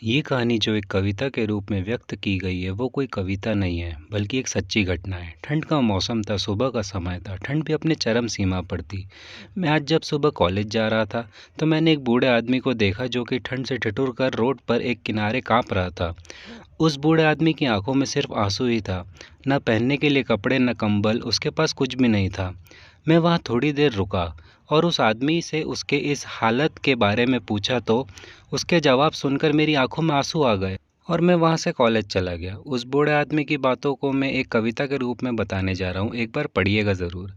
ये कहानी जो एक कविता के रूप में व्यक्त की गई है वो कोई कविता नहीं है बल्कि एक सच्ची घटना है। ठंड का मौसम था, सुबह का समय था, ठंड भी अपने चरम सीमा पर थी। मैं आज जब सुबह कॉलेज जा रहा था तो मैंने एक बूढ़े आदमी को देखा जो कि ठंड से ठिठुर कर रोड पर एक किनारे कांप रहा था। उस बूढ़े आदमी की आंखों में सिर्फ आंसू ही था। न पहनने के लिए कपड़े न कंबल, उसके पास कुछ भी नहीं था। मैं वहाँ थोड़ी देर रुका और उस आदमी से उसके इस हालत के बारे में पूछा तो उसके जवाब सुनकर मेरी आंखों में आंसू आ गए और मैं वहाँ से कॉलेज चला गया। उस बूढ़े आदमी की बातों को मैं एक कविता के रूप में बताने जा रहा हूँ, एक बार पढ़िएगा ज़रूर।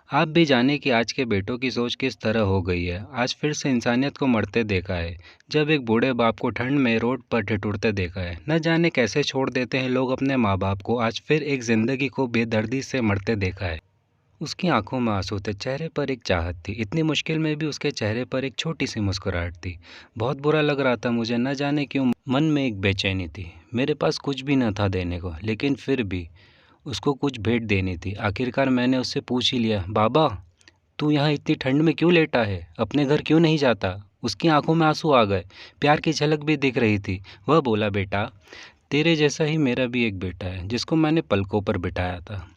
आप भी जाने कि आज के बेटों की सोच किस तरह हो गई है। आज फिर से इंसानियत को मरते देखा है। जब एक बूढ़े बाप को ठंड में रोड पर ठिठुरते देखा है। न जाने कैसे छोड़ देते हैं लोग अपने माँ बाप को। आज फिर एक ज़िंदगी को बेदर्दी से मरते देखा है। उसकी आंखों में आंसू थे, चेहरे पर एक चाहत थी। इतनी मुश्किल में भी उसके चेहरे पर एक छोटी सी मुस्कुराहट थी। बहुत बुरा लग रहा था मुझे, न जाने क्यों मन में एक बेचैनी थी। मेरे पास कुछ भी न था देने को, लेकिन फिर भी उसको कुछ भेंट देनी थी। आखिरकार मैंने उससे पूछ ही लिया, बाबा तू यहाँ इतनी ठंड में क्यों लेटा है, अपने घर क्यों नहीं जाता? उसकी आंखों में आंसू आ गए, प्यार की झलक भी दिख रही थी। वह बोला, बेटा तेरे जैसा ही मेरा भी एक बेटा है जिसको मैंने पलकों पर बिठाया था।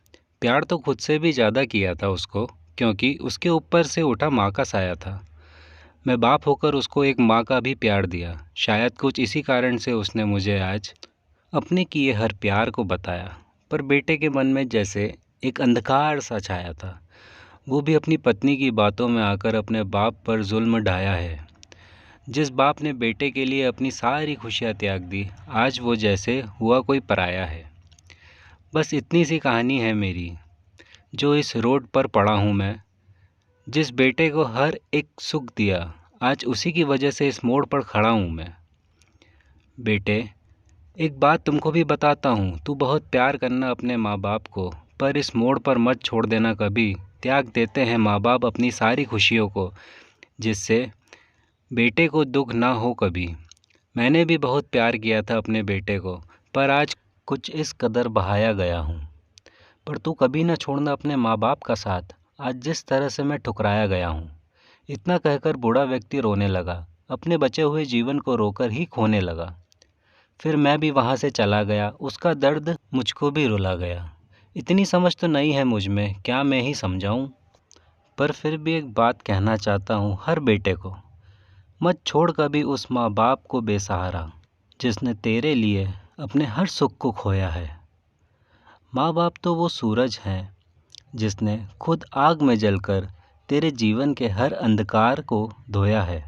प्यार तो खुद से भी ज़्यादा किया था उसको, क्योंकि उसके ऊपर से उठा माँ का साया था। मैं बाप होकर उसको एक माँ का भी प्यार दिया। शायद कुछ इसी कारण से उसने मुझे आज अपने किए हर प्यार को बताया। पर बेटे के मन में जैसे एक अंधकार सा छाया था। वो भी अपनी पत्नी की बातों में आकर अपने बाप पर जुल्म ढाया है। जिस बाप ने बेटे के लिए अपनी सारी खुशियाँ त्याग दी, आज वो जैसे हुआ कोई पराया है। बस इतनी सी कहानी है मेरी, जो इस रोड पर पड़ा हूँ मैं। जिस बेटे को हर एक सुख दिया, आज उसी की वजह से इस मोड़ पर खड़ा हूँ मैं। बेटे, एक बात तुमको भी बताता हूँ, तू बहुत प्यार करना अपने माँ बाप को, पर इस मोड़ पर मत छोड़ देना कभी। त्याग देते हैं माँ बाप अपनी सारी खुशियों को, जिससे बेटे को दुख ना हो कभी। मैंने भी बहुत प्यार किया था अपने बेटे को, पर आज कुछ इस कदर बहाया गया हूँ। पर तू कभी ना छोड़ना अपने माँ बाप का साथ, आज जिस तरह से मैं ठुकराया गया हूँ। इतना कहकर बूढ़ा व्यक्ति रोने लगा, अपने बचे हुए जीवन को रोकर ही खोने लगा। फिर मैं भी वहाँ से चला गया, उसका दर्द मुझको भी रुला गया। इतनी समझ तो नहीं है मुझ में, क्या मैं ही समझाऊँ? पर फिर भी एक बात कहना चाहता हूँ हर बेटे को, मत छोड़ कभी उस माँ बाप को बेसहारा, जिसने तेरे लिए अपने हर सुख को खोया है। माँ बाप तो वो सूरज हैं जिसने खुद आग में जलकर तेरे जीवन के हर अंधकार को धोया है।